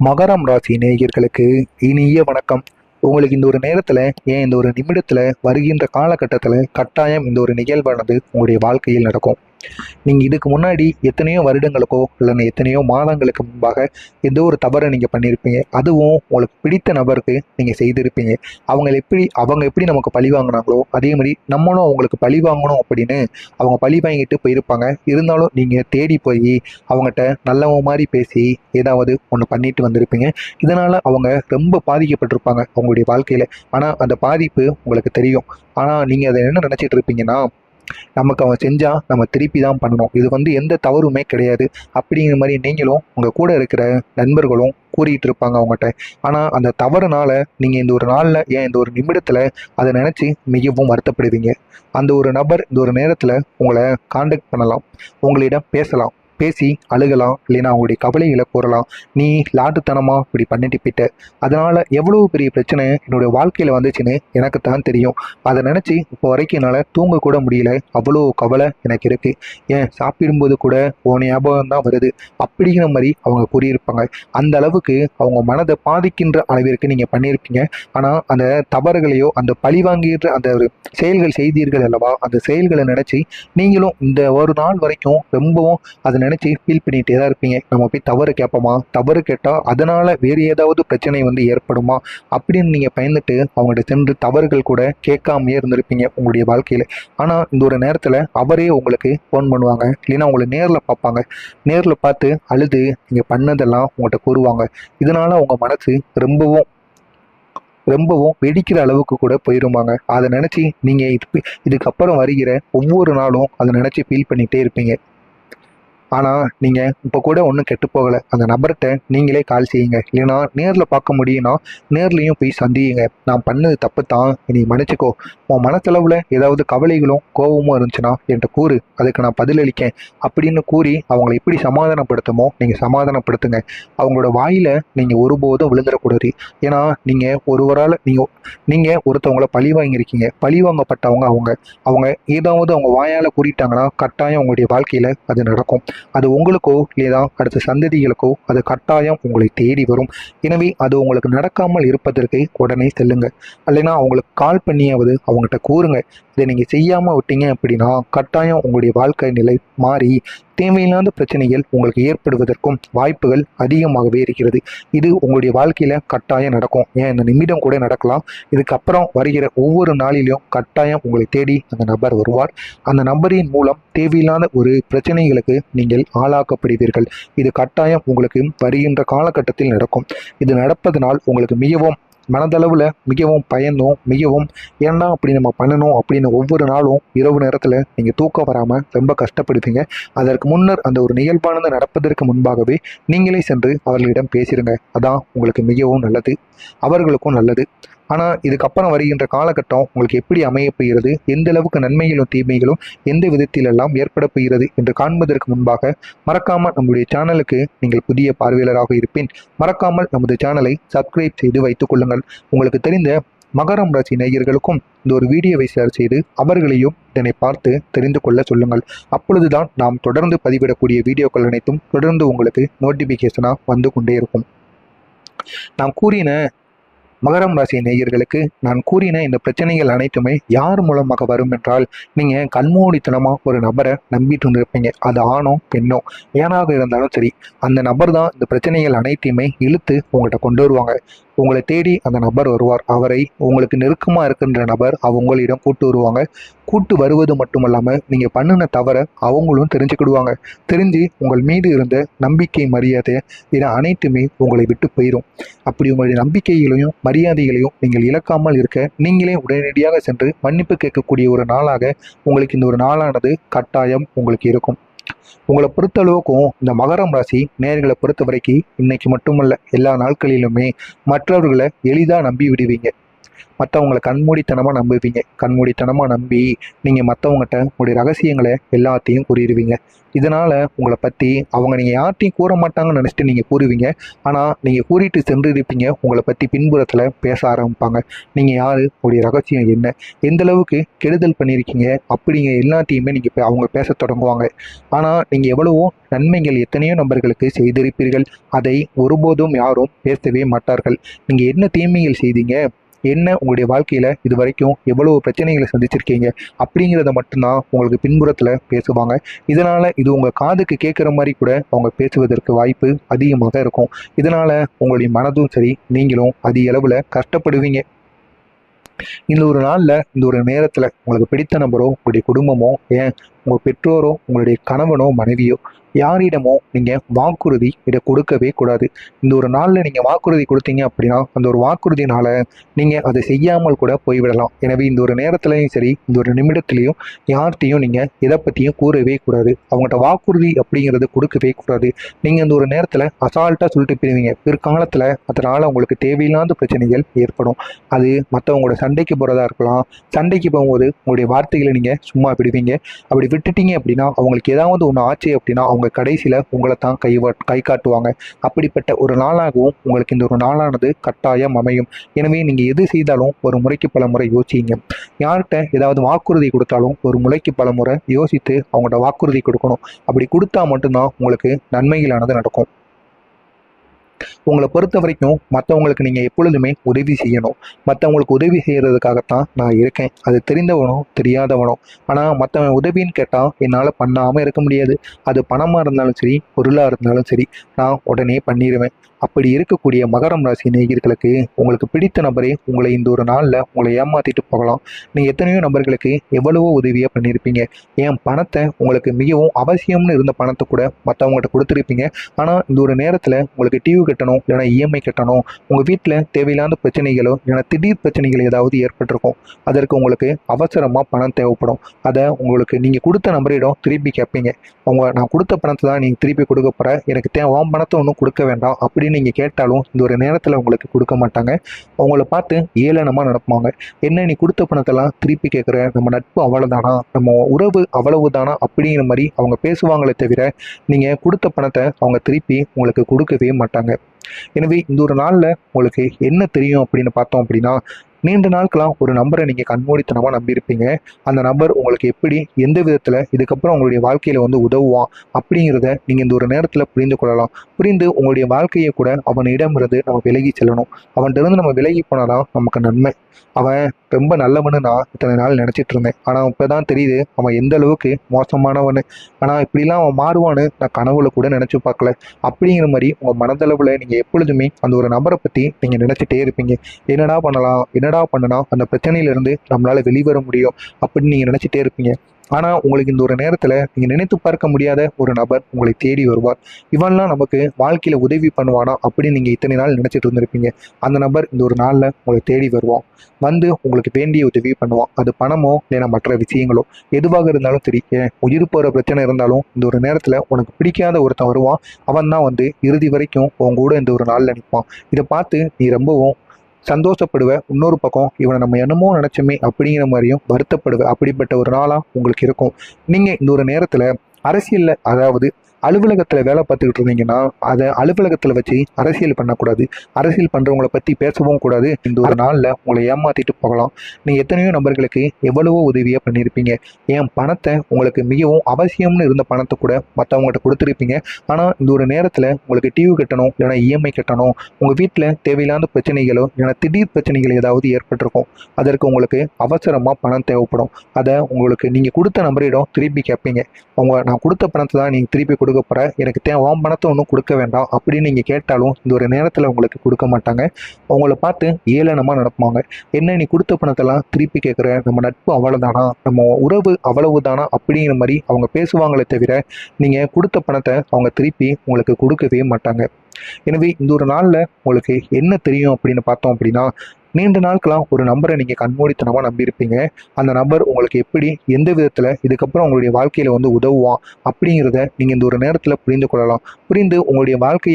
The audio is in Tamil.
மகரம் ராசி நேயர்களுக்கு இனிய வணக்கம். உங்களுக்கு இந்த ஒரு நேரத்தில் ஏன் இந்த ஒரு நிமிடத்தில் வருகின்ற காலகட்டத்தில் கட்டாயம் இந்த ஒரு நிகழ்வானது உங்களுடைய வாழ்க்கையில் நடக்கும். நீங்கள் இதுக்கு முன்னாடி எத்தனையோ வருடங்களுக்கோ இல்லைன்னா எத்தனையோ மாதங்களுக்கு முன்பாக ஏதோ ஒரு தவறை நீங்கள் பண்ணியிருப்பீங்க. அதுவும் உங்களுக்கு பிடித்த நபருக்கு நீங்கள் செய்திருப்பீங்க. அவங்க எப்படி நமக்கு பழி வாங்கினாங்களோ அதே மாதிரி நம்மளும் அவங்களுக்கு பழி வாங்கணும் அப்படின்னு அவங்க பழி வாங்கிட்டு போயிருப்பாங்க. இருந்தாலும் நீங்கள் தேடி போய் அவங்ககிட்ட நல்லவங்க மாதிரி பேசி ஏதாவது ஒன்று பண்ணிட்டு வந்திருப்பீங்க. இதனால் அவங்க ரொம்ப பாதிக்கப்பட்டிருப்பாங்க அவங்களுடைய வாழ்க்கையில். ஆனால் அந்த பாதிப்பு உங்களுக்கு தெரியும். ஆனால் நீங்கள் அதை என்ன நினச்சிட்டு இருப்பீங்கன்னா, நமக்கு அவன் செஞ்சா நம்ம திருப்பி தான் பண்ணணும், இது எந்த தவறுமே கிடையாது அப்படிங்கிற மாதிரி நீங்களும் உங்கள் கூட இருக்கிற நண்பர்களும் கூறிட்டு இருப்பாங்க அவங்ககிட்ட. ஆனால் அந்த தவறுனால நீங்கள் இந்த ஒரு நாளில் ஏன் இந்த ஒரு நிமிடத்தில் அதை நினச்சி மிகவும் வருத்தப்படுவீங்க. அந்த ஒரு நபர் இந்த ஒரு நேரத்தில் உங்களை காண்டாக்ட் பண்ணலாம், உங்களிடம் பேசலாம், பேசி அழுகலாம், இல்லைன்னா அவங்களுடைய கவலைகளை கூறலாம். நீ லாட்டுத்தனமாக இப்படி பண்ணிட்டு போயிட்ட, அதனால் எவ்வளோ பெரிய பிரச்சனை என்னுடைய வாழ்க்கையில் வந்துச்சுன்னு எனக்கு தான் தெரியும். அதை நினச்சி இப்போ வரைக்கும் என்னால் தூங்கக்கூட முடியல, அவ்வளோ கவலை எனக்கு இருக்குது. ஏன் சாப்பிடும்போது கூட உன் ஞாபகம் தான் வருது அப்படிங்கிற மாதிரி அவங்க கூறியிருப்பாங்க. அந்த அளவுக்கு அவங்க மனதை பாதிக்கின்ற அளவிற்கு நீங்கள் பண்ணியிருப்பீங்க. ஆனால் அந்த தவறுகளையோ அந்த பழி வாங்குகின்ற அந்த ஒரு செயல்கள் செய்தீர்கள் அல்லவா, அந்த செயல்களை நினச்சி நீங்களும் இந்த ஒரு நாள் வரைக்கும் ரொம்பவும் அதை நினச்சி ஃபீல் பண்ணிகிட்டே தான் இருப்பீங்க. நம்ம போய் தவறு கேட்போமா, தவறு கேட்டால் அதனால் வேறு ஏதாவது பிரச்சனை ஏற்படுமா அப்படின்னு நீங்கள் பயந்துட்டு அவங்கள்ட்ட சென்று தவறுகள் கூட கேட்காமையே இருந்திருப்பீங்க உங்களுடைய வாழ்க்கையில். ஆனால் இந்த ஒரு நேரத்தில் அவரே உங்களுக்கு ஃபோன் பண்ணுவாங்க, இல்லைன்னா உங்களை நேரில் பார்ப்பாங்க. நேரில் பார்த்து அழுது நீங்கள் பண்ணதெல்லாம் உங்கள்கிட்ட கூறுவாங்க. இதனால் உங்கள் மனசு ரொம்பவும் ரொம்பவும் வெடிக்கிற அளவுக்கு கூட போயிருவாங்க. அதை நினச்சி நீங்கள் இதுக்கப்புறம் வருகிற ஒவ்வொரு நாளும் அதை நினச்சி ஃபீல் பண்ணிகிட்டே இருப்பீங்க. ஆனால் நீங்கள் இப்போ கூட ஒன்றும் கெட்டு போகலை. அந்த நபர்கிட்ட நீங்களே கால் செய்யுங்க, இல்லைன்னா நேரில் பார்க்க முடியும்னா நேர்லேயும் போய் சந்தியுங்க. நான் பண்ணது தப்பு தான், நீ மன்னிச்சிக்கோ. உன் மனசளவில் ஏதாவது கவலைகளும் கோபமும் இருந்துச்சுன்னா என்கிட்ட கூறு, அதுக்கு நான் பதிலளிக்கேன் அப்படின்னு கூறி அவங்கள எப்படி சமாதானப்படுத்துமோ நீங்கள் சமாதானப்படுத்துங்க. அவங்களோட வாயில் நீங்கள் ஒருபோதும் விழுந்துடக்கூடாது. ஏன்னா நீங்கள் ஒருத்தவங்கள பழி வாங்கியிருக்கீங்க. பழி வாங்கப்பட்டவங்க அவங்க ஏதாவது அவங்க வாயால் கூறிட்டாங்கன்னா கட்டாயம் உங்களுடைய வாழ்க்கையில் அது நடக்கும். அது உங்களுக்கோ இல்லையா அடுத்த சந்ததிகளுக்கோ அது கட்டாயம் உங்களை தேடி வரும். எனவே அது உங்களுக்கு நடக்காமல் இருப்பதற்கு உடனே செல்லுங்க, இல்லைன்னா அவங்களுக்கு கால் பண்ணியாவது அவங்ககிட்ட கூறுங்க. இதை நீங்கள் செய்யாமல் விட்டீங்க அப்படின்னா கட்டாயம் உங்களுடைய வாழ்க்கை நிலை மாறி தேவையில்லாத பிரச்சனைகள் உங்களுக்கு ஏற்படுவதற்கும் வாய்ப்புகள் அதிகமாகவே இருக்கிறது. இது உங்களுடைய வாழ்க்கையில் கட்டாயம் நடக்கும். ஏன் இந்த நிமிடம் கூட நடக்கலாம். இதுக்கப்புறம் வருகிற ஒவ்வொரு நாளிலும் கட்டாயம் உங்களை தேடி அந்த நபர் வருவார். அந்த நபரின் மூலம் தேவையில்லாத ஒரு பிரச்சனைகளுக்கு நீங்கள் ஆளாக்கப்படுவீர்கள். இது கட்டாயம் உங்களுக்கு வருகின்ற காலகட்டத்தில் நடக்கும். இது நடப்பதனால் உங்களுக்கு மிகவும் மனதளவில் மிகவும் பயந்தும் ஏன்னா அப்படி நம்ம பண்ணணும் அப்படின்னு ஒவ்வொரு நாளும் இரவு நேரத்தில் நீங்கள் தூக்கம் வராமல் ரொம்ப கஷ்டப்படுவீங்க. அதற்கு முன்னர் அந்த ஒரு நிகழ்வானது நடப்பதற்கு முன்பாகவே நீங்களே சென்று அவர்களிடம் பேசிடுங்க. அதான் உங்களுக்கு மிகவும் நல்லது, அவர்களுக்கும் நல்லது. ஆனால் இதுக்கப்புறம் வருகின்ற காலகட்டம் உங்களுக்கு எப்படி அமைய போகிறது, எந்த அளவுக்கு நன்மைகளும் தீமைகளும் எந்த விதத்திலெல்லாம் ஏற்பட போகிறது என்று காண்பதற்கு முன்பாக மறக்காமல் நம்முடைய சேனலுக்கு நீங்கள் புதிய பார்வையாளராக இருப்பேன். மறக்காமல் நமது சேனலை சப்ஸ்கிரைப் செய்து வைத்துக் கொள்ளுங்கள். உங்களுக்கு தெரிந்த மகரம் ராசி நேயர்களுக்கும் இந்த ஒரு வீடியோவை ஷேர் செய்து அவர்களையும் இதனை பார்த்து தெரிந்து கொள்ள சொல்லுங்கள். அப்பொழுதுதான் நாம் தொடர்ந்து பதிவிடக்கூடிய வீடியோக்கள் அனைத்தும் தொடர்ந்து உங்களுக்கு நோட்டிஃபிகேஷனாக வந்து கொண்டே இருக்கும். நாம் கூறின மகரம் ராசி நேயர்களுக்கு நான் கூறின இந்த பிரச்சனைகள் அனைத்துமே யார் மூலமாக வரும் என்றால், நீங்கள் கண்மூடித்தனமாக ஒரு நபரை நம்பிட்டு இருந்திருப்பீங்க. அது ஆணோ பெண்ணோ ஏனாக இருந்தாலும் சரி, அந்த நபர் தான் இந்த பிரச்சனைகள் அனைத்தையுமே இழுத்து உங்கள்கிட்ட கொண்டு வருவாங்க. உங்களை தேடி அந்த நபர் வருவார். அவரை உங்களுக்கு நெருக்கமாக இருக்கின்ற நபர் உங்களிடம் கூட்டு வருவாங்க. கூட்டு வருவது மட்டுமல்லாமல் நீங்கள் பண்ணின தவறை அவங்களும் தெரிஞ்சுக்கிடுவாங்க. தெரிஞ்சு உங்கள் மீது இருந்த நம்பிக்கை மரியாதை இது அனைத்துமே உங்களை விட்டு போயிடும். அப்படி உங்களுடைய நம்பிக்கைகளையும் மரியாதைகளையும் நீங்கள் இழக்காமல் இருக்க நீங்களே உடனடியாக சென்று மன்னிப்பு கேட்கக்கூடிய ஒரு நாளாக உங்களுக்கு இந்த ஒரு நாளானது கட்டாயம் உங்களுக்கு இருக்கும். உங்களை பொறுத்தளவுக்கும் இந்த மகரம் ராசி நேர்களை பொறுத்த வரைக்கும் இன்னைக்கு மட்டுமல்ல எல்லா நாட்களிலுமே மற்றவர்களை எளிதாக நம்பி விடுவீங்க. மற்றவங்களை கண்மூடித்தனமாக நம்புவீங்க. கண்மூடித்தனமாக நம்பி நீங்கள் மற்றவங்ககிட்ட உங்களுடைய ரகசியங்களை எல்லாத்தையும் கூறிடுவீங்க. இதனால் உங்களை பற்றி அவங்க நீங்கள் யார்ட்டையும் கூற மாட்டாங்கன்னு நினச்சிட்டு நீங்கள் கூறுவீங்க. ஆனால் நீங்கள் கூறிட்டு சென்றிருப்பீங்க, உங்களை பற்றி பின்புறத்தில் பேச ஆரம்பிப்பாங்க. நீங்கள் யார், உங்களுடைய ரகசியம் என்ன, எந்த அளவுக்கு கெடுதல் பண்ணியிருக்கீங்க அப்படிங்கிற எல்லாத்தையுமே நீங்கள் அவங்க பேச தொடங்குவாங்க. ஆனால் நீங்கள் எவ்வளவோ நன்மைகள் எத்தனையோ நபர்களுக்கு செய்திருப்பீர்கள். அதை ஒருபோதும் யாரும் பேசவே மாட்டார்கள். நீங்கள் என்ன தீமைகள் செய்தீங்க, என்ன உங்களுடைய வாழ்க்கையில் இது வரைக்கும் எவ்வளோ பிரச்சனைகளை சந்திச்சிருக்கீங்க அப்படிங்கிறத மட்டும்தான் உங்களுக்கு பின்புறத்தில் பேசுவாங்க. இதனால் இது உங்கள் காதுக்கு கேட்குற மாதிரி கூட அவங்க பேசுவதற்கு வாய்ப்பு அதிகமாக இருக்கும். இதனால் உங்களுடைய மனதும் சரி, நீங்களும் அதிக அளவில் கஷ்டப்படுவீங்க. இந்த ஒரு நாளில், இந்த ஒரு நேரத்தில் உங்களுக்கு பிடித்த நபரோ, உங்களுடைய குடும்பமோ, ஏன் உங்கள் பெற்றோரோ, உங்களுடைய கணவனோ மனைவியோ யாரிடமோ நீங்கள் வாக்குறுதி இதை கொடுக்கவே கூடாது. இந்த ஒரு நாளில் நீங்கள் வாக்குறுதி கொடுத்தீங்க அப்படின்னா அந்த ஒரு வாக்குறுதினால் நீங்கள் அதை செய்யாமல் கூட போய்விடலாம். எனவே இந்த ஒரு நேரத்துலையும் சரி, இந்த ஒரு நிமிடத்துலையும் யார்கிட்டையும் நீங்கள் எதை பற்றியும் கூறவே கூடாது. அவங்கள்ட்ட வாக்குறுதி அப்படிங்கிறது கொடுக்கவே கூடாது. நீங்கள் இந்த ஒரு நேரத்தில் அசால்ட்டாக சொல்லிட்டு போயிருவீங்க. பிற்காலத்தில் அதனால் உங்களுக்கு தேவையில்லாத பிரச்சனைகள் ஏற்படும். அது மற்றவங்களோட சண்டைக்கு போகிறதா இருக்கலாம். சண்டைக்கு போகும்போது உங்களுடைய வார்த்தைகளை நீங்கள் சும்மா விடுவீங்க. அப்படி விட்டுட்டீங்க அப்படின்னா அவங்களுக்கு ஏதாவது ஒன்று ஆச்சு அப்படின்னா அவங்க கடைசியில் உங்களை தான் கை காட்டுவாங்க. அப்படிப்பட்ட ஒரு நாளாகவும் உங்களுக்கு இந்த ஒரு நாளானது கட்டாயம் அமையும். எனவே நீங்கள் எது செய்தாலும் ஒரு முறைக்கு பல முறை யோசிங்க. யார்கிட்ட ஏதாவது வாக்குறுதி கொடுத்தாலும் ஒரு முறைக்கு பல முறை யோசித்து அவங்கள்ட்ட வாக்குறுதி கொடுக்கணும். அப்படி கொடுத்தா மட்டும்தான் உங்களுக்கு நன்மைகளானது நடக்கும். உங்களை பொறுத்த வரைக்கும் மற்றவங்களுக்கு நீங்கள் எப்பொழுதுமே உதவி செய்யணும். மற்றவங்களுக்கு உதவி செய்கிறதுக்காகத்தான் நான் இருக்கேன். அது தெரிந்தவனோ தெரியாதவனோ. ஆனால் மற்றவன் உதவின்னு கேட்டால் என்னால் பண்ணாமல் இருக்க முடியாது. அது பணமாக இருந்தாலும் சரி, பொருளாக இருந்தாலும் சரி, நான் உடனே பண்ணிடுவேன். அப்படி இருக்கக்கூடிய மகரம் ராசி நேயர்களுக்கு உங்களுக்கு பிடித்த நபரே உங்களை இந்த ஒரு நாளில் உங்களை ஏமாற்றிட்டு போகலாம். நீங்கள் எத்தனையோ நபர்களுக்கு எவ்வளவோ உதவியாக பண்ணியிருப்பீங்க. ஏன் பணத்தை உங்களுக்கு மிகவும் அவசியம்னு இருந்த பணத்தை கூட மற்றவங்ககிட்ட கொடுத்துருப்பீங்க. ஆனால் இந்த ஒரு நேரத்தில் உங்களுக்கு டிவி கட்டணும், இல்லைனா இஎம்ஐ கட்டணும், உங்கள் வீட்டில் தேவையில்லாத பிரச்சனைகளோ இல்லைனா திடீர் பிரச்சனைகள் ஏதாவது ஏற்பட்டிருக்கும். அதற்கு உங்களுக்கு அவசரமாக பணம் தேவைப்படும். அதை உங்களுக்கு நீங்கள் கொடுத்த நபரிடம் திருப்பி கேட்பீங்க. நான் கொடுத்த பணத்தை தான் நீங்கள் திருப்பி கொடுக்க போகிற, எனக்கு உன் பணத்தை ஒன்றும் கொடுக்க வேண்டாம் அப்படின்னு நீங்கள் கேட்டாலும் இந்த ஒரு நேரத்தில் உங்களுக்கு கொடுக்க மாட்டாங்க. அவங்கள பார்த்து ஏளனமாக நடப்பாங்க. என்ன நீ கொடுத்த பணத்தெல்லாம் திருப்பி கேட்குற, நம்ம நட்பு அவ்வளோதானா, நம்ம உறவு அவ்வளவுதானா அப்படிங்கிற மாதிரி அவங்க பேசுவாங்களே தவிர நீங்கள் கொடுத்த பணத்தை அவங்க திருப்பி உங்களுக்கு கொடுக்கவே மாட்டாங்க. எனவே இந்த ஒரு நாளில் உங்களுக்கு என்ன தெரியும் அப்படின்னு பார்த்தோம் அப்படின்னா, நீண்ட நாட்களாக ஒரு நபரை நீங்கள் கண்மூடித்தனமாக நம்பியிருப்பீங்க. அந்த நபர் உங்களுக்கு எப்படி, எந்த விதத்தில் இதுக்கப்புறம் உங்களுடைய வாழ்க்கையில் உதவுவான் அப்படிங்கிறத நீங்கள் இந்த ஒரு நேரத்தில் புரிந்து கொள்ளலாம். புரிந்து உங்களுடைய வாழ்க்கையை கூட அவனிடமிருந்து நம்ம விலகி செல்லணும். அவன்கிட்ட இருந்து நம்ம விலகி போனால் தான் நமக்கு நன்மை. அவன் ரொம்ப நல்லவனு நான் இத்தனை நாள் நினச்சிட்டு இருந்தேன். ஆனால் இப்போ தான் தெரியுது அவன் எந்த அளவுக்கு மோசமானவனு. ஆனால் இப்படிலாம் அவன் மாறுவான்னு நான் கனவுல கூட நினச்சி பார்க்கல. அப்படிங்கிற மாதிரி உங்கள் மனதளவில் நீங்கள் எப்பொழுதுமே அந்த ஒரு நபரை பற்றி நீங்கள் நினச்சிட்டே இருப்பீங்க. என்னடா பண்ணலாம், என்னடா பண்ணனா அந்த பிரச்சனையிலேருந்து நம்மளால் வெளிவர முடியும் அப்படின்னு நீங்கள் நினச்சிட்டே இருப்பீங்க. ஆனால் உங்களுக்கு இந்த ஒரு நேரத்தில் நீங்கள் நினைத்து பார்க்க முடியாத ஒரு நபர் உங்களை தேடி வருவார். இவன்லாம் நமக்கு வாழ்க்கையில் உதவி பண்ணுவானா அப்படின்னு நீங்கள் இத்தனை நாள் நினச்சிட்டு இருந்திருப்பீங்க. அந்த நபர் இந்த ஒரு நாளில் உங்களை தேடி வருவான். வந்து உங்களுக்கு வேண்டிய உதவி பண்ணுவான். அது பணமோ இல்லைனா மற்ற விஷயங்களோ எதுவாக இருந்தாலும் சரி. உயிர் போகிற பிரச்சனை இருந்தாலும் இந்த ஒரு நேரத்தில் உனக்கு பிடிக்காத ஒருத்தன் வருவான். அவன் தான் இறுதி வரைக்கும் உங்க கூட இந்த ஒரு நாளில் நிற்பான். இதை பார்த்து நீ ரொம்பவும் சந்தோஷப்படுவ. இன்னொரு பக்கம் இவனை நம்ம என்னமோ நினச்சோமே அப்படிங்கிற மாதிரியும் வருத்தப்படுவ. அப்படிப்பட்ட ஒரு நாளாக உங்களுக்கு இருக்கும். நீங்கள் இந்த ஒரு நேரத்தில் அரசியலில், அதாவது அலுவலகத்தில் வேலை பார்த்துக்கிட்டு இருந்தீங்கன்னா அதை அலுவலகத்தில் வச்சு அரசியல் பண்ணக்கூடாது. அரசியல் பண்ணுறவங்கள பற்றி பேசவும் கூடாது. இந்த ஒரு நாளில் உங்களை ஏமாற்றிட்டு போகலாம். நீங்கள் எத்தனையோ நபர்களுக்கு எவ்வளவோ உதவியாக பண்ணியிருப்பீங்க. ஏன் பணத்தை உங்களுக்கு மிகவும் அவசியம்னு இருந்த பணத்தை கூட மற்றவங்ககிட்ட கொடுத்துருப்பீங்க. ஆனால் இந்த ஒரு நேரத்தில் உங்களுக்கு டிவி கட்டணும், இல்லைனா இஎம்ஐ கட்டணும், உங்கள் வீட்டில் தேவையில்லாத பிரச்சனைகளோ இல்லைனா திடீர் பிரச்சனைகள் ஏதாவது ஏற்பட்டிருக்கும். அதற்கு உங்களுக்கு அவசரமாக பணம் தேவைப்படும். அதை உங்களுக்கு நீங்கள் கொடுத்த நபரிடம் திருப்பி கேட்பீங்க. நான் கொடுத்த பணத்தை தான் நீங்கள் திருப்பி கொடுக்க போகிற, எனக்கு உன் பணத்தை ஒன்றும் கொடுக்க வேண்டாம் அப்படின்னு நீங்கள் கேட்டாலும் இந்த ஒரு நேரத்தில் உங்களுக்கு கொடுக்க மாட்டாங்க. அவங்கள பார்த்து ஏளனமாக நடப்பாங்க. என்ன நீ கொடுத்த பணத்தெல்லாம் திருப்பி கேட்குற, நம்ம நட்பு அவ்வளோதானா, நம்ம உறவு அவ்வளவுதானா அப்படிங்கிற மாதிரி அவங்க பேசுவாங்களே தவிர நீங்கள் கொடுத்த பணத்தை அவங்க திருப்பி உங்களுக்கு கொடுக்கவே மாட்டாங்க. எனவே இந்த ஒரு நாளில் உங்களுக்கு என்ன தெரியும் அப்படின்னு பார்த்தோம் அப்படின்னா, நீண்ட நாட்களாக ஒரு நபரை நீங்கள் கண்மூடித்தனமாக நம்பியிருப்பீங்க. அந்த நபர் உங்களுக்கு எப்படி, எந்த விதத்தில் இதுக்கப்புறம் உங்களுடைய வாழ்க்கையில் உதவுவான் அப்படிங்கிறத நீங்கள் இந்த ஒரு நேரத்தில் புரிந்து கொள்ளலாம். புரிந்து உங்களுடைய வாழ்க்கையை